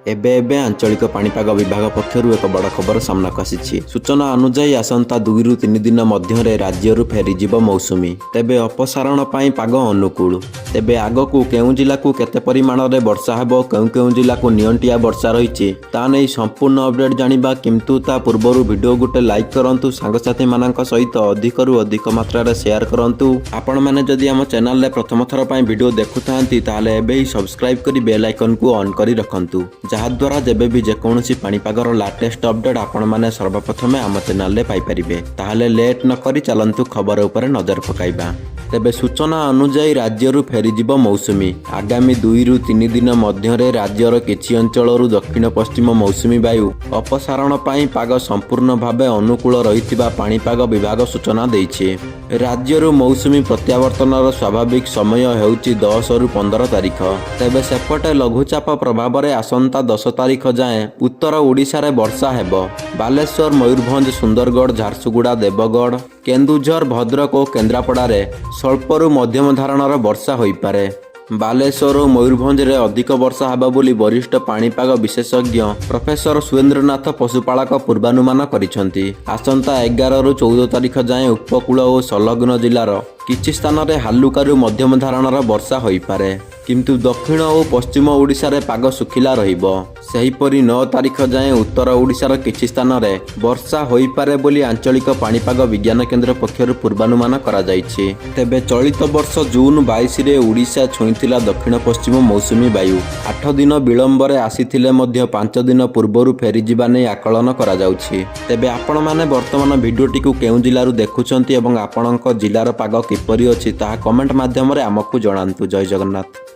एबे एबे आंचलिक पाणीपाग विभाग पक्षरु एक बड़ खबर सामनाक आसी। सूचना अनुसार आसंता 2 ରୁ 3 दिन मध्य राज्य फेरीजिब मौसुमी। तेबे अपसारण पाई पाग अनुकूल। तेबे आगकू केउ जिला को केते परिमाण रे वर्षा हेबो, केउ जिला को नियंटिया वर्षा रहिछि ता नै संपूर्ण अपडेट जानिबा। किंतु ता पूर्वरु वीडियो गुटे लाइक करंतु, सांगसाथी मानक सहित अधिकरु अधिक मात्रा रे शेयर करंतु। आपण माने जदि हम चैनल रे प्रथम थर पई वीडियो देखुथांती ताले एबे ही सब्सक्राइब करी बेल आइकन को ऑन करी रखंतु, जहाद्वारा जेबे भी जेकोसी पाणीपागर लाटेस्ट अपडेट आपण माने सर्वप्रथमे आम चैनल रे पाई परिबे। ताहले लेट न करी चलंतु खबर उपरे नजर पकाइबा। तेबे सूचना अनुसार राज्यरु फेरीजिब मौसुमी। आगामी 2 ରୁ 3 दिन मध्य राज्यर किछि अंचलरु दक्षिण पश्चिम मौसुमी वायु अपसारण पाई पाग संपूर्ण भावे अनुकूल रहितिबा पाणीपाग विभाग सूचना दैछि। राज्यरु मौसुमी प्रत्यावर्तनर स्वाभाविक समय हेउछि 10 ରୁ 15 तारिख। तेबे सेपटे लघुचाप प्रभाव रे आसंता 10 तारिख जाए उत्तर ओडिशा रे वर्षा हेबो। बालेश्वर, मयूरभंज, सुंदरगढ़, झारसुगुड़ा, देवगढ़, केन्दुझर, भद्रक और केन्द्रापड़ा रे स्वल्परु मध्यम धारणर वर्षा होई पारे। बालेश्वर और मयूरभंज रे अधिक वर्षा हेबा बोली वरिष्ठ पाणीपाग विशेषज्ञ प्रोफेसर सुरेंद्रनाथ पशुपालक पूर्वानुमान करिसेंती। आसंता 11 ରୁ 14 तारिख जाए उपकूल और संलग्न जिलार किछि स्थान रे हालुकारु मध्यम धारणर वर्षा होई पारे। किंतु दक्षिण और पश्चिम ओडिशा रे पाग सुखिला रहिबो। सेहीपरि 9 तारिख जाए उत्तर ओडिशार किछि स्थान रे वर्षा होई पारे बोली आंचलिक पाणीपाग विज्ञान केन्द्र पक्षरु पूर्वानुमान करा जायछि। तेबे चलित वर्ष जून 22 रे ओडिशा छुईथिला दक्षिण पश्चिम मौसुमी वायु। 8 दिन विलंब रे आसीथिले मध्य 5 दिन पूर्वरु फेरी जिबा नै आकलन करा जाउछि। तेबे आपण माने वर्तमान भिडियोटी को केउ जिल्लारु देखुछंती एवं आपणक जिल्लार पाग किपरि अछि ताहा कमेंट माध्यम रे हमकु जणांतु। जय जगन्नाथ।